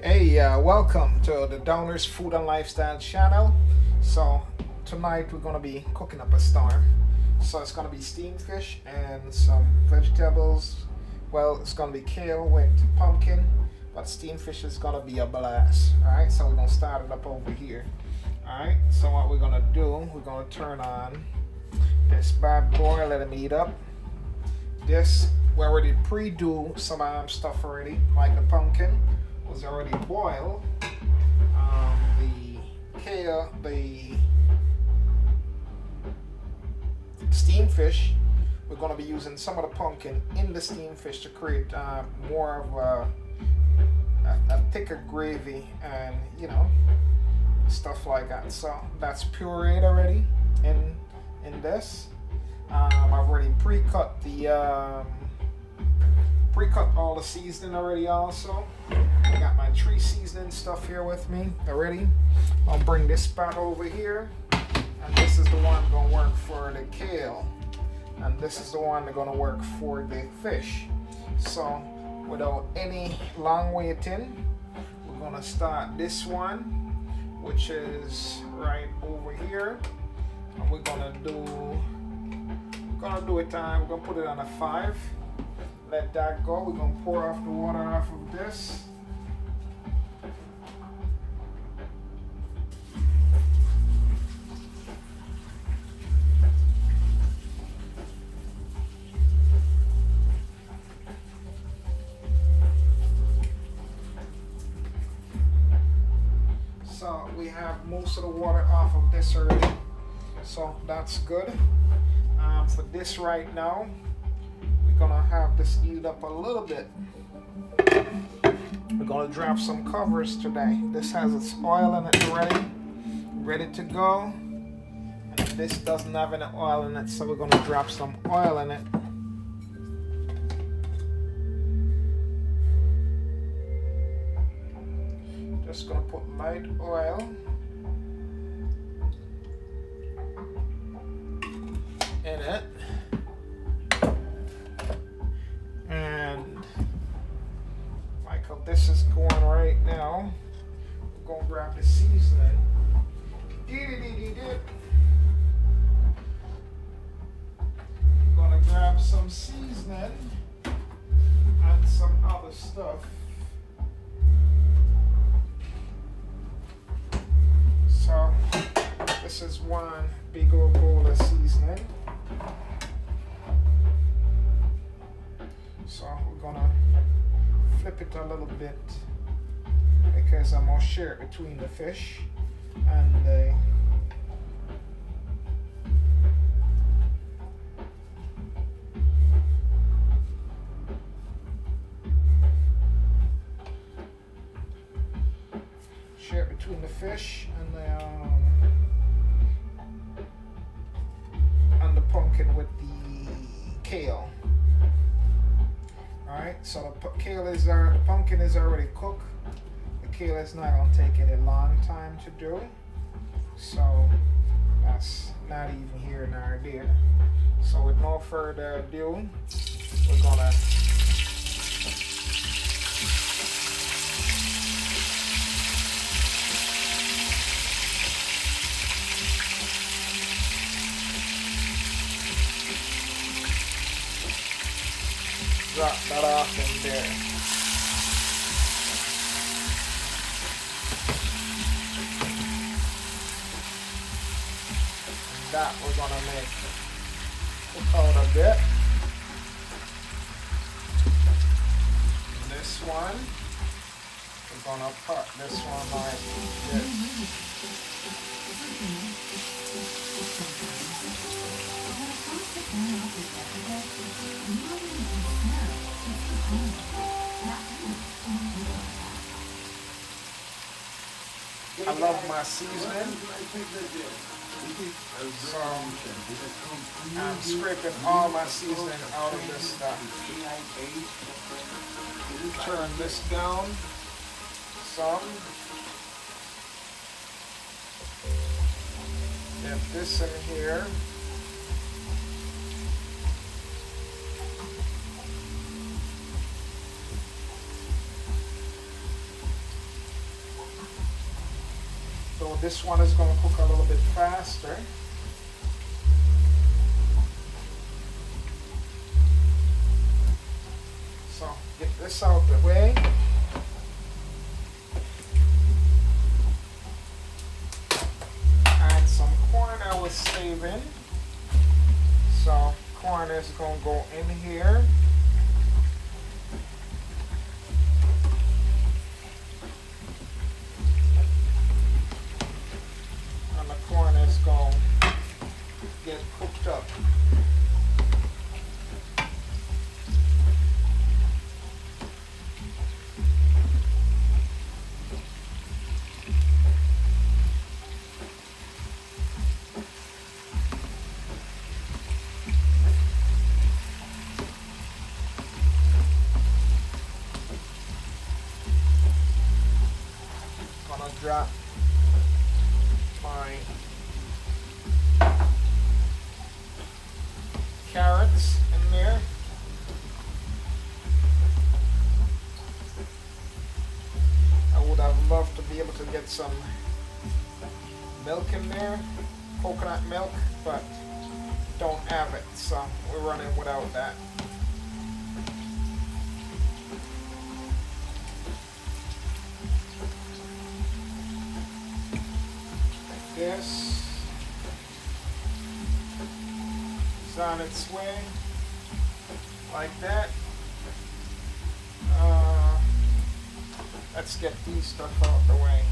Hey, welcome to the Downers Food and Lifestyle channel. So, tonight we're gonna be cooking up a storm. So, it's gonna be steamed fish and some vegetables. Well, it's gonna be kale with pumpkin, but steamed fish is gonna be a blast. Alright, so we're gonna start it up over here. Alright, so what we're gonna do, we're gonna turn on this bad boy, let it heat up. This, we already pre-do some stuff already, like the pumpkin was already boiled. The kale, the steamed fish, we're going to be using some of the pumpkin in the steamed fish to create more of a thicker gravy and stuff like that. So that's pureed already in this. I've already pre-cut all the seasoning already also. I got my tree seasoning stuff here with me already. I'll bring this spot over here, and this is the one gonna work for the kale, and this is the one that's gonna work for the fish. So without any long waiting, we're gonna start this one, which is right over here, and we're gonna do it. We're gonna put it on a 5. Let that go. We're gonna pour off the water off of this. So we have most of the water off of this already. So that's good. For this right now, gonna have this heat up a little bit. We're gonna drop some covers today. This has its oil in it already, ready to go. And this doesn't have any oil in it, so we're gonna drop some oil in it. Just gonna put light oil in it. And like how this is going right now, we're gonna grab the seasoning. We're gonna grab some seasoning and some other stuff. So this is one big old bowl of seasoning. So we're gonna flip it a little bit because I'm gonna share it between the fish and the pumpkin with the kale. Alright, so the pumpkin is already cooked. The kale is not going to take any long time to do. So that's not even here nor there. So with no further ado, we're going to drop that off in there. And that we're gonna make cook out a bit. And this one, we're gonna put this one like this. I love my seasoning, so I'm scraping all my seasoning out of this stuff. Turn this down some. Get this in here. this one is going to cook a little bit faster. So get this out the way. Add some corn I was saving. So corn is going to go in here. And the corn is going to get cooked up. Drop my carrots in there. I would have loved to be able to get some milk in there, coconut milk, but don't have it, so we're running without that. This is on its way, like that. Let's get these stuff out the way.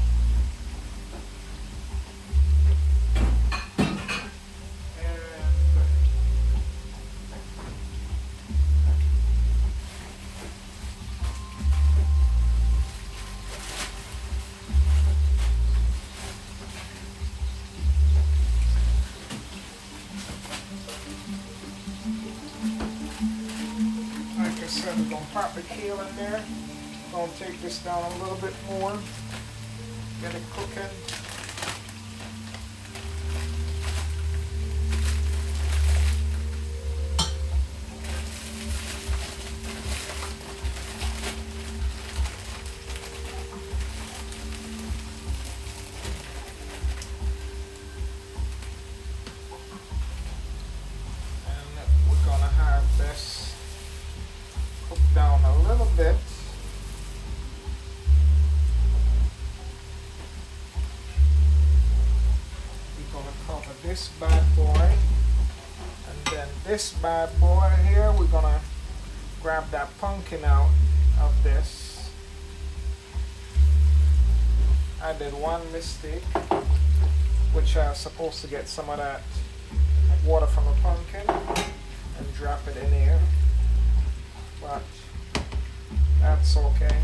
We're going to pop the kale in there. Going to take this down a little bit more. Get it cooking. And we're going to have this down a little bit. We're going to cover this bad boy, and then this bad boy here, we're going to grab that pumpkin out of this. I did one mistake, which I was supposed to get some of that water from the pumpkin and drop it in here, but that's okay.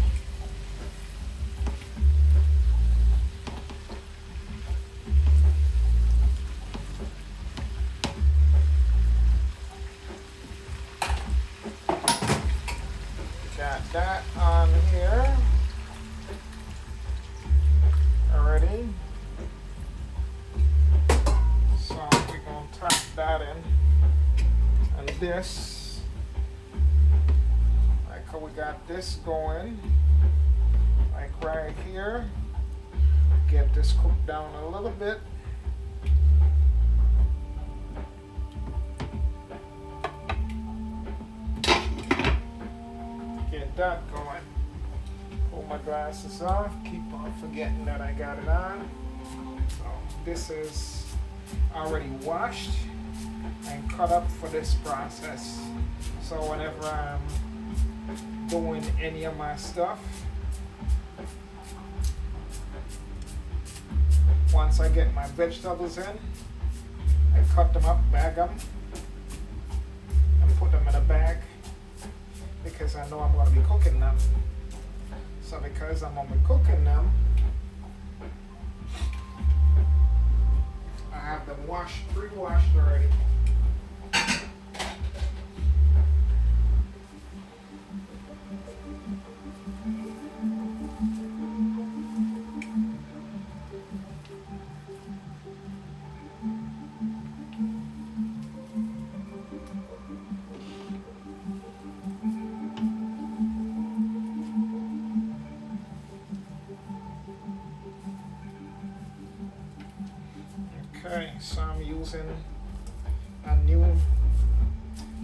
Got that on here already. So we're going to tuck that in. And this, we got this going, like right here. Get this cooked down a little bit. Get that going. Pull my glasses off. Keep on forgetting that I got it on. So this is already washed and cut up for this process. So whenever I'm doing any of my stuff, once I get my vegetables in, I cut them up, bag them, and put them in a bag because I know I'm going to be cooking them. So because I'm going to be cooking them, I have them washed, pre-washed already. Okay, so I'm using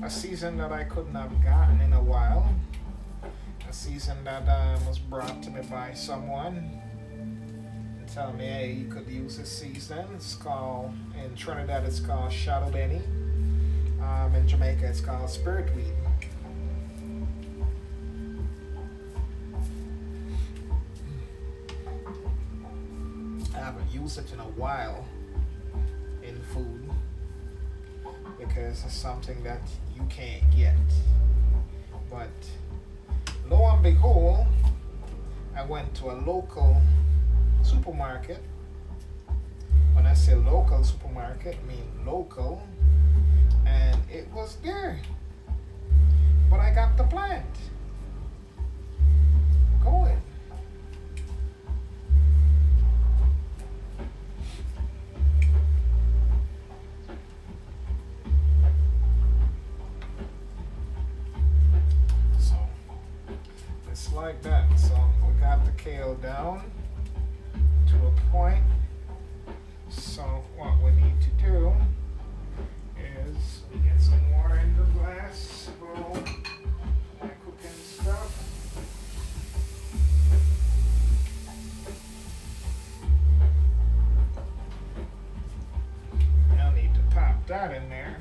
a season that I couldn't have gotten in a while. A season that was brought to me by someone. Tell me, hey, you could use this season. It's called, in Trinidad, it's called Shadow Benny. In Jamaica, it's called Spirit Weed. I haven't used it in a while in food because it's something that you can't get. But lo and behold, I went to a local supermarket. When I say local supermarket, I mean local, and it was there. But I got the plant going. So it's like that. So we got the kale down to a point. So what we need to do is we get some water in the glass bowl, my cooking stuff. I'll need to pop that in there.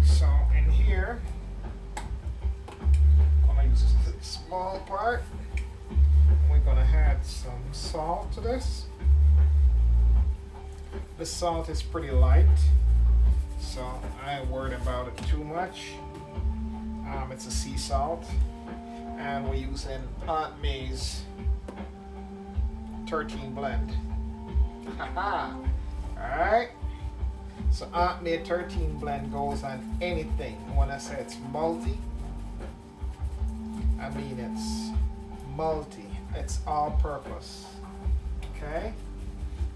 So in here, I'm gonna use this small part. We're gonna add some salt to this. The salt is pretty light, so I ain't worried about it too much. It's a sea salt, and we're using Aunt May's 13 blend. Haha! Alright? So Aunt May 13 blend goes on anything. When I say it's multi, I mean it's multi. It's all purpose. Okay?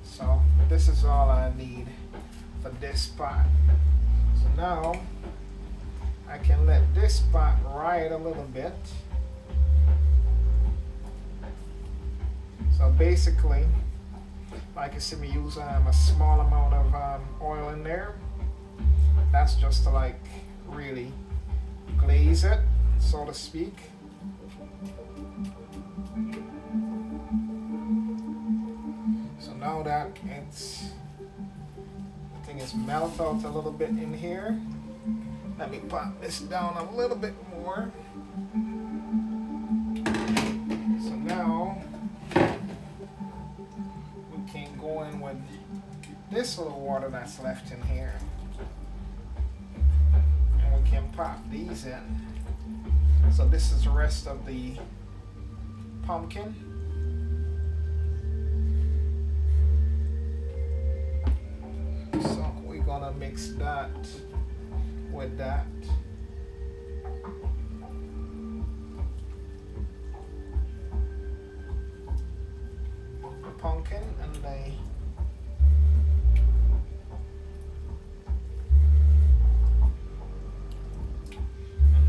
So this is all I need for this pot. So now I can let this pot ride a little bit. So basically, like you see me use a small amount of oil in there. That's just to like really glaze it, so to speak. Now that it's, the thing is melt out a little bit in here, let me pop this down a little bit more. So now we can go in with this little water that's left in here, and we can pop these in. So this is the rest of the pumpkin. Gonna mix that with that. The pumpkin and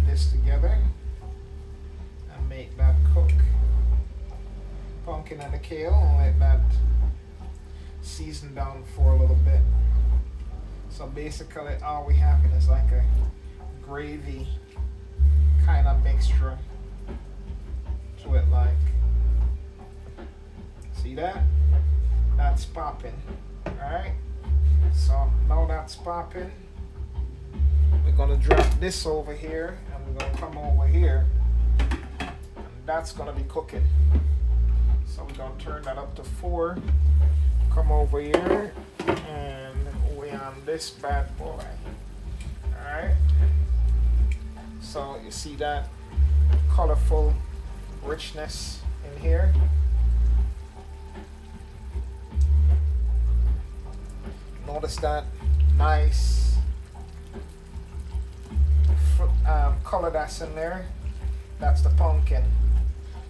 this together and make that cook. Pumpkin and the kale, and let that season down for a little bit. So basically all we have is like a gravy kind of mixture to it, like, see that? That's popping, alright? So now that's popping, we're gonna drop this over here and we're gonna come over here and that's gonna be cooking. So we're gonna turn that up to 4, come over here, and on this bad boy. Alright, so you see that colorful richness in here. Notice that nice color that's in there. That's the pumpkin,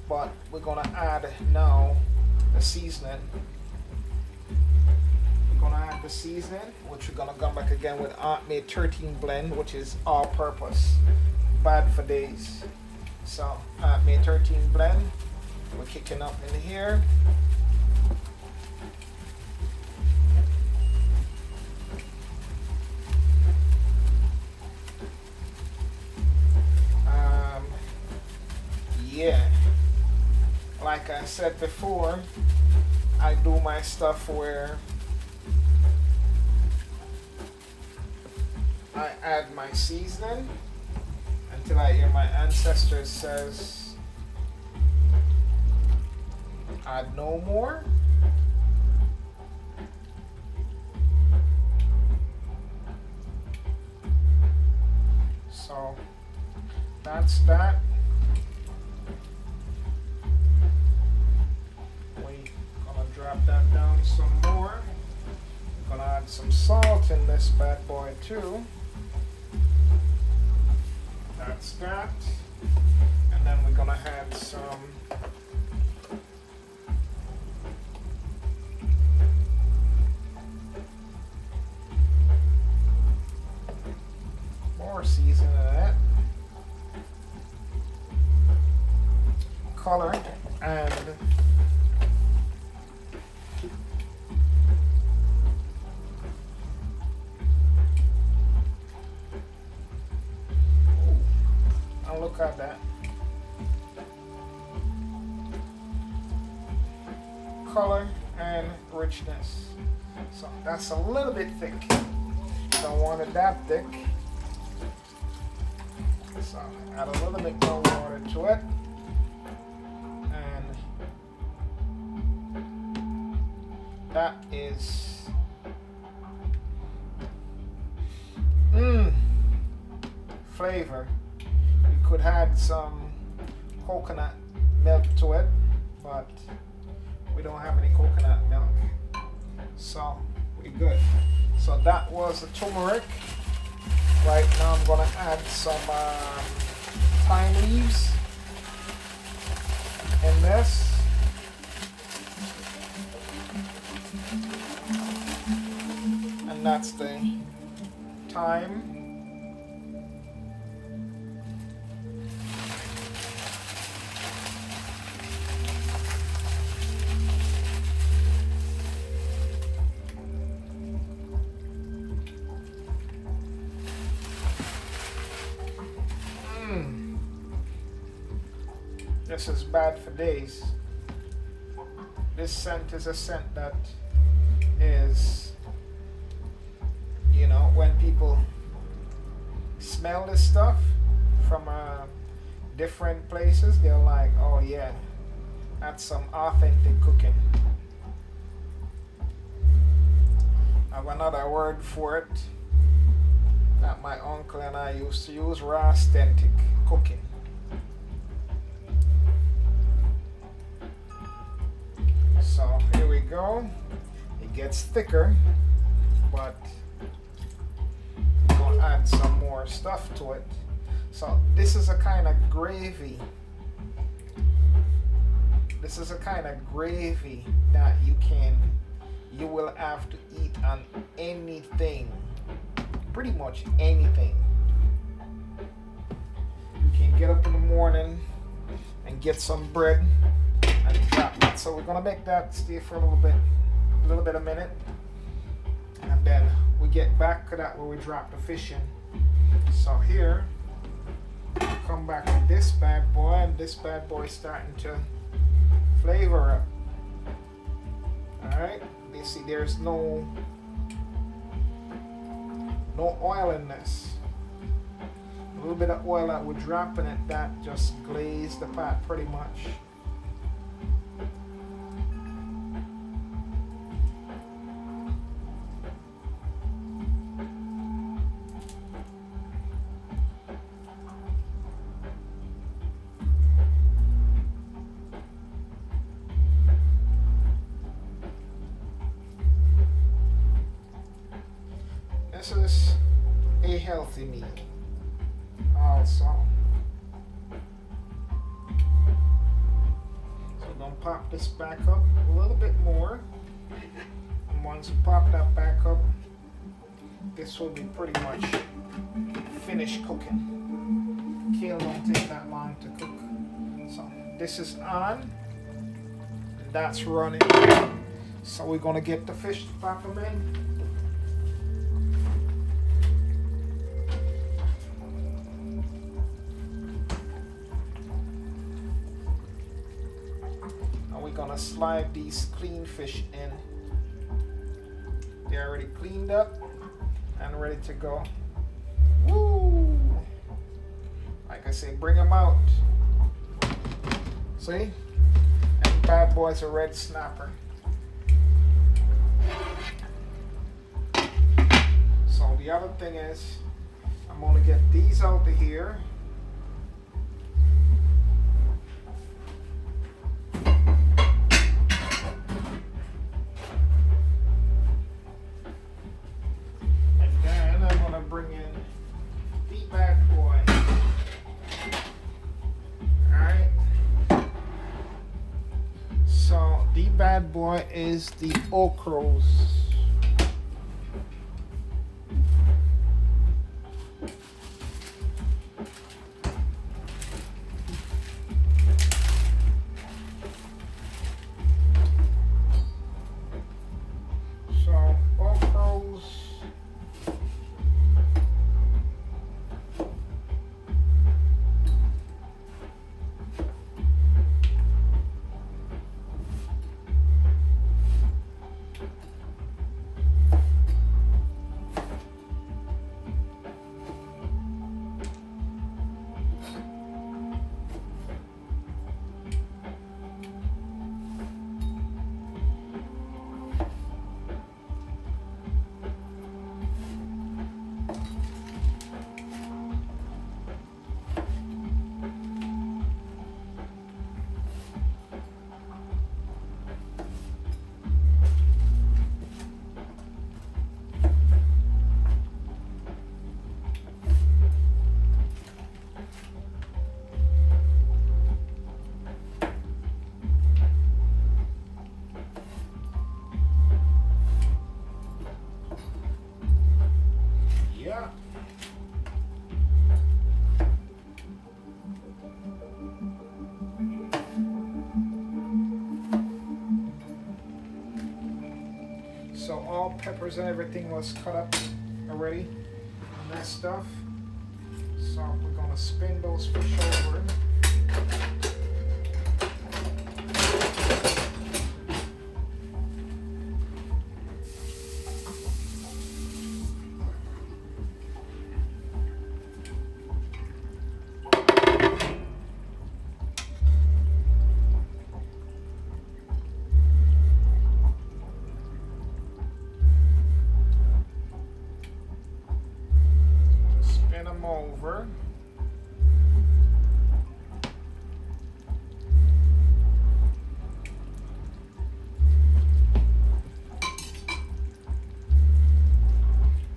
but we're gonna add now the seasoning. Gonna add the seasoning, which we're gonna come back again with Aunt May 13 blend, which is all purpose, bad for days. So Aunt May 13 blend, we're kicking up in here. yeah, like I said before, I do my stuff where I add my seasoning until I hear my ancestors says add no more. So that's that. We're gonna drop that down some more. We're gonna add some salt in this bad boy too. That's that. And then we're gonna add some more seasoning in it. Color and look at that. Color and richness. So that's a little bit thick. Don't want it that thick. So add a little bit more water to it. And that is flavor. You could add some coconut milk to it, but we don't have any coconut milk, so we're good. So that was the turmeric. Right now I'm gonna add some thyme leaves in this. And that's the thyme. This is bad for days. This scent is a scent that is, you know, when people smell this stuff from different places, they're like, oh yeah, that's some authentic cooking. I have another word for it that my uncle and I used to use, raw authentic cooking. So here we go. It gets thicker, but we're gonna add some more stuff to it. So this is a kind of gravy. This is a kind of gravy that you will have to eat on anything, pretty much anything. You can get up in the morning and get some bread and drop it. So we're gonna make that stay for a little bit a minute, and then we get back to that where we drop the fish in. So here, come back with this bad boy, and this bad boy is starting to flavor up. All right, you see there's no oil in this. A little bit of oil that we're dropping it, that just glazed the pot pretty much. This is a healthy meal also. So we're going to pop this back up a little bit more. And once you pop that back up, this will be pretty much finished cooking. Kale don't take that long to cook. So this is on, and that's running. So we're going to get the fish to pop them in. gonna slide these clean fish in. They're already cleaned up and ready to go. Woo! Like I say, bring them out. See? And bad boy's a red snapper. So the other thing is, I'm gonna get these out of here. Bring in the bad boy. Alright. So the bad boy is the okras. So okras. Yeah. So all peppers and everything was cut up already and that stuff. So we're gonna spin those fish over. Spin them over.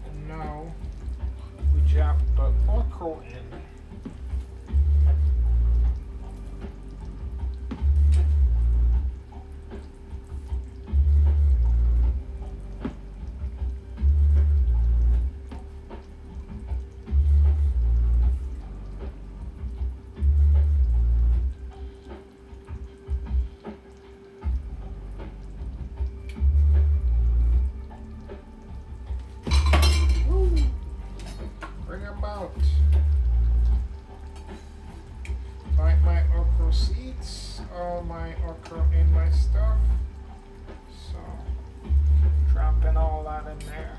And now we drop the okra in. Out. Like my okra seeds, all my okra in my stuff. So dropping all that in there.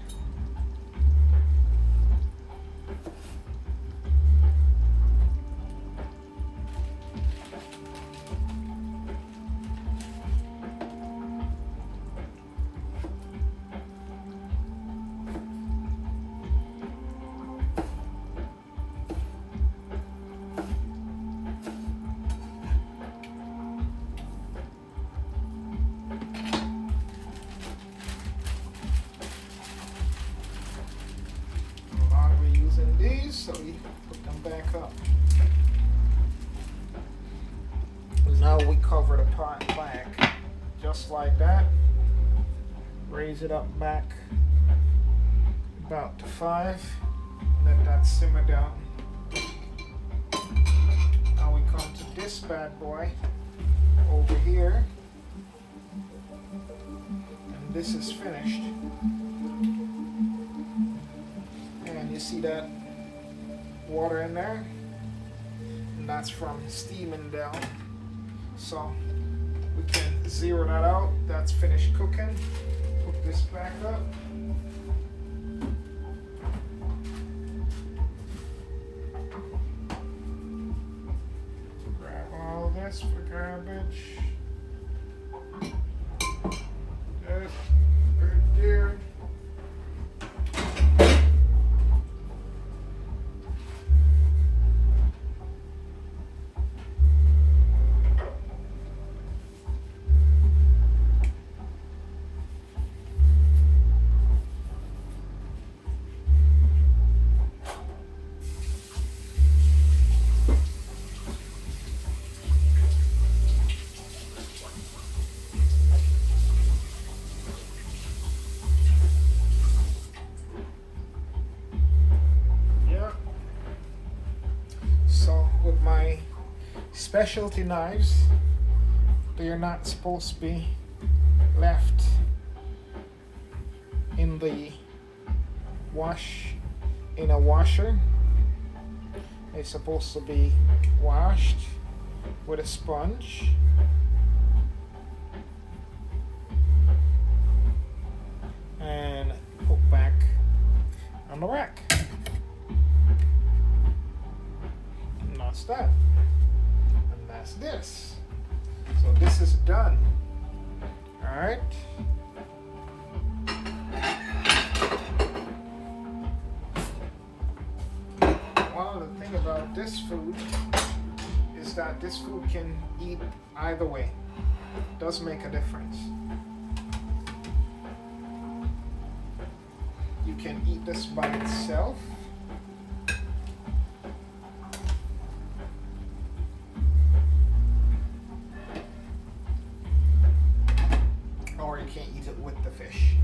So we put them back up. Now we cover the pot back just like that. Raise it up back about to 5. Let that simmer down. Now we come to this bad boy over here, and this is finished. And you see that water in there, and that's from steaming down. So we can zero that out. That's finished cooking. Hook this back up. Grab all this for garbage. That right there. So with my specialty knives, they are not supposed to be left in the in a washer. They're supposed to be washed with a sponge. And put back on the rack. And that's that. And that's this. So this is done. Alright. One of the things about this food is that this food can eat either way. It does make a difference. You can eat this by itself. Or you can eat it with the fish.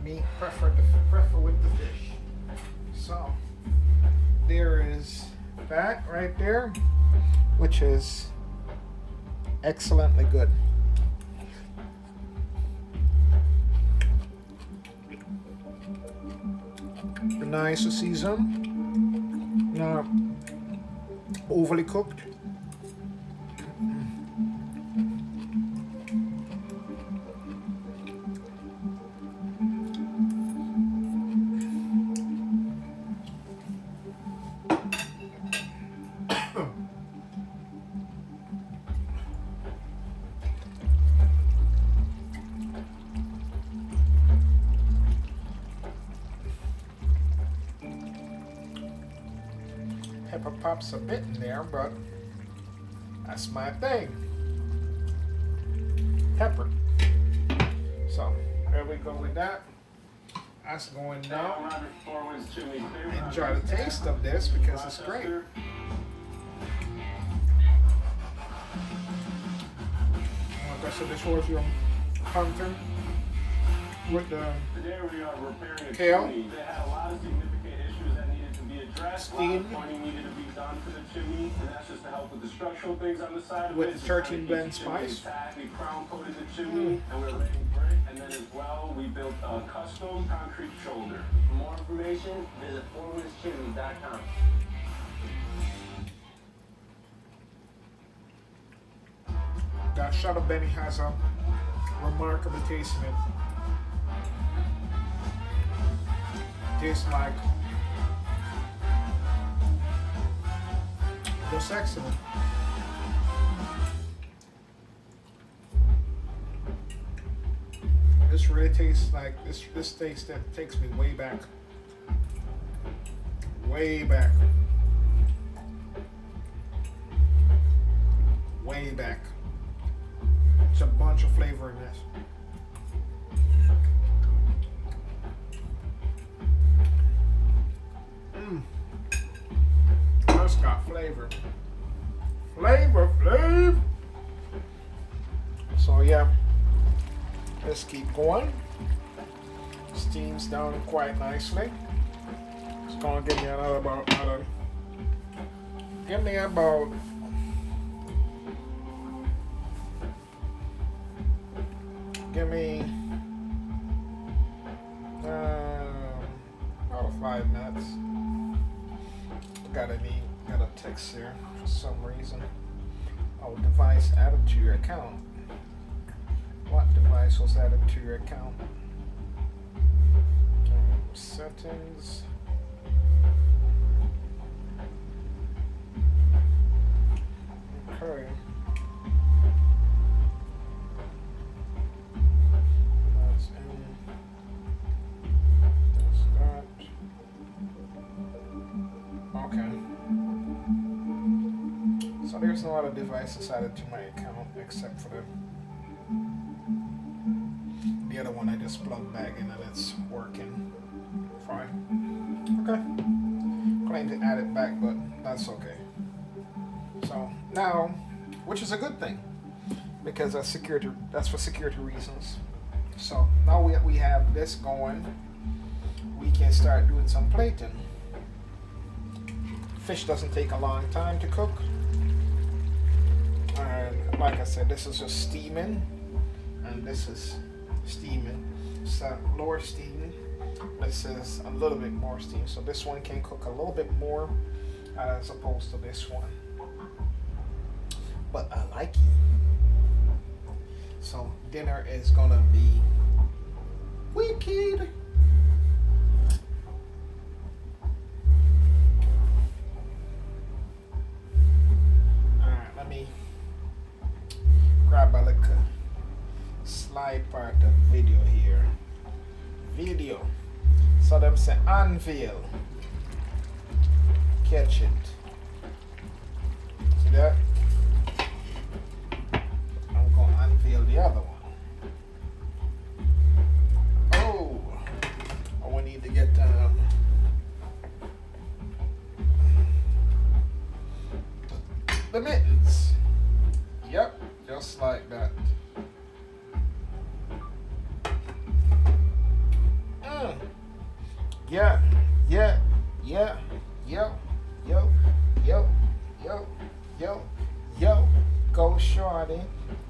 Me prefer with the fish. So there is that right there, which is excellently good. Nice season, not overly cooked. Pepper pops a bit in there, but that's my thing. Pepper. So there we go with that. That's going down. Enjoy the taste of this because it's great. So this was your hunter with the kale. Steam with 13 blend spice. And then as well, we built a custom concrete shoulder. For more information, visit foremanschimney.com. That Shadow Benny has a remarkable taste in it. Tastes like just excellent. This really tastes like this taste that takes me way back. Way back. Way back. It's a bunch of flavor in this. That's got flavor. Flavor. So yeah, let's keep going. Steam's down quite nicely. It's gonna give me give me about about 5 minutes. Got a text here for some reason. I Oh, device added to your account. What device was added to your account? Settings. Okay. That's in. That's that. Okay. So there's no other devices added to my account except for the other one I just plugged back in and it's working fine. Okay. Claim to add it back, but that's okay. So now, which is a good thing because that's for security reasons. So now we have this going, we can start doing some plating. Fish doesn't take a long time to cook. And like I said, this is just steaming, and this is steaming. So lower steaming. This is a little bit more steam. So this one can cook a little bit more as opposed to this one. But I like it. So dinner is gonna be wicked. Alright, let me grab a little slide part of video here. Video. So them say unveil. Catch it. See that? I'm going to unveil the other one. Oh, we need to get the mittens. Yep, just like that. Yeah, yeah, yeah, yo, yo, yo, yo, yo, yo. Go shorty,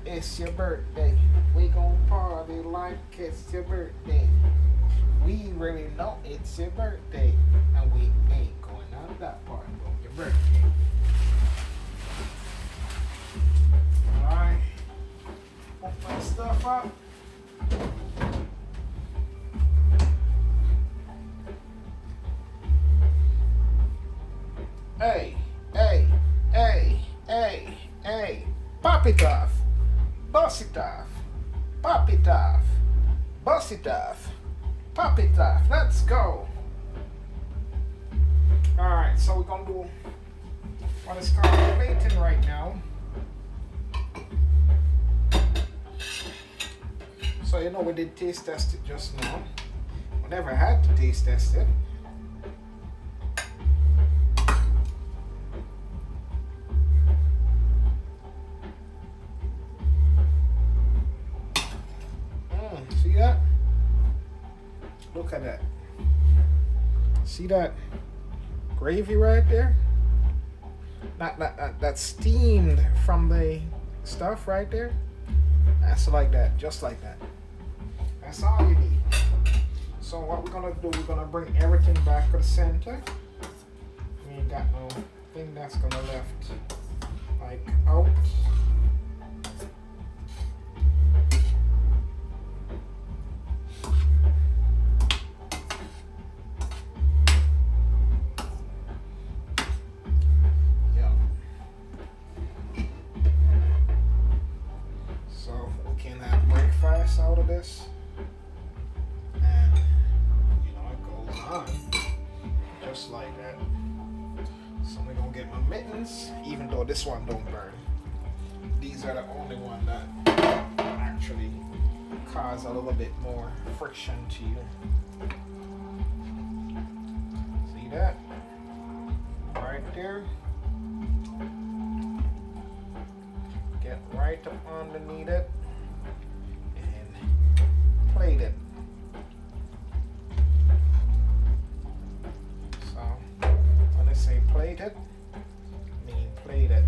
it's your birthday. We gon' party like it's your birthday. We really know it's your birthday, and we ain't going out of that party on your birthday. Alright, put my stuff up. Hey, hey, hey, hey, hey. Pop it off. Bust it off. Pop it off. Bust it off. Pop it off. Let's go. Alright, so we're going to do what is called plating right now. So, you know, we did taste test it just now. We never had to taste test it. See that? Look at that. See that gravy right there? That's steamed from the stuff right there. That's like that, just like that. That's all you need. So what we're gonna do, we're gonna bring everything back to the center. We ain't got no thing that's gonna left like out. Out of this, and you know it goes on just like that. So we're gonna get my mittens, even though this one don't burn. These are the only one that actually cause a little bit more friction to you. See that? Right there. Get right up underneath it. Plate it. So when they say plate it, I mean plate it.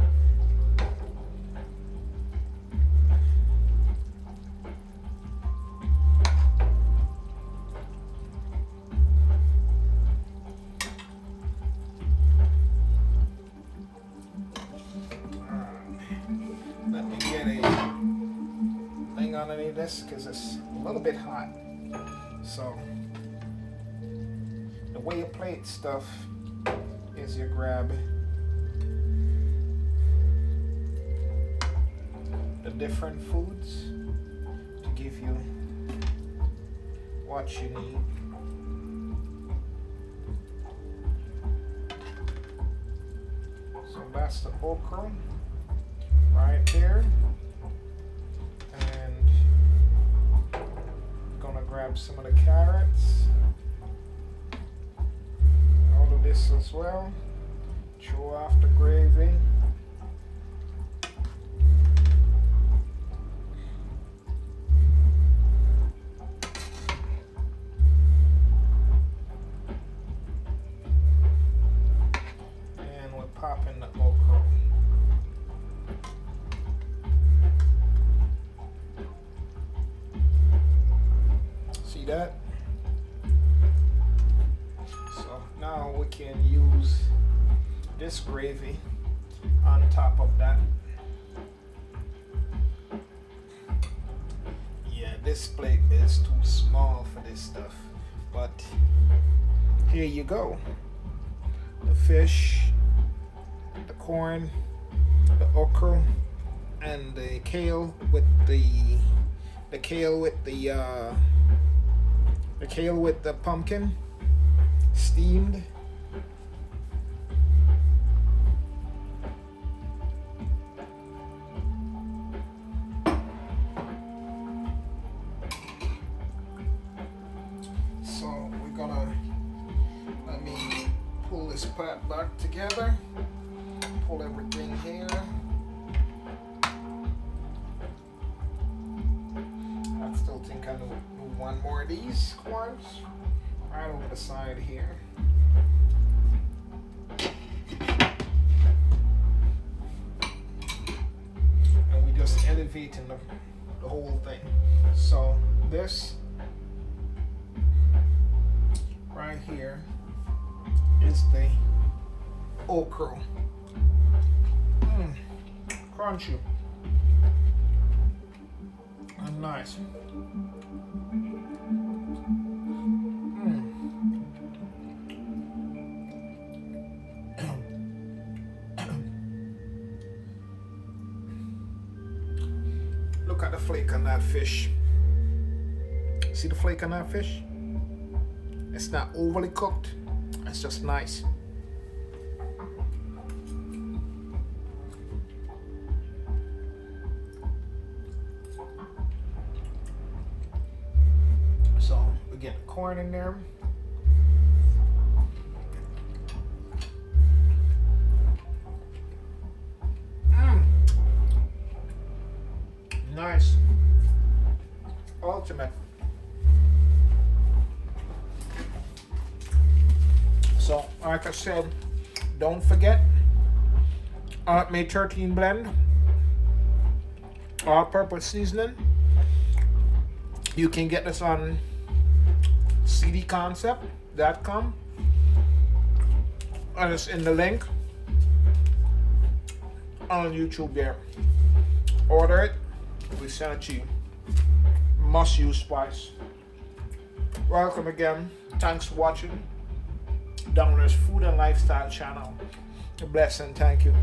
Let me get a thing underneath this because it's a little bit hot. So the way you plate stuff is you grab the different foods to give you what you need. So that's the okra right there, and gonna grab some of the carrots, all of this as well. Throw off the gravy. And we're popping the okra. See that? So now we can use this gravy on top of that. Yeah, this plate is too small for this stuff, but here you go. The fish, the corn, the okra, and the kale with the pumpkin steamed. So we're gonna, let me pull this pot back together, pull everything here. I still think I need one more of these corns right over the side here. And we just elevating the whole thing. So this right here is the okra. Crunchy and nice. Look at the flake on that fish. See the flake on that fish? It's not overly cooked. It's just nice. So we get the corn in there. Nice. Ultimate. So, like I said, don't forget May 13 blend, all-purpose seasoning. You can get this on cdconcept.com, and it's in the link on YouTube there. Order it, we send it to you. Must use spice. Welcome again. Thanks for watching Downers Food and Lifestyle channel. A blessing. Thank you.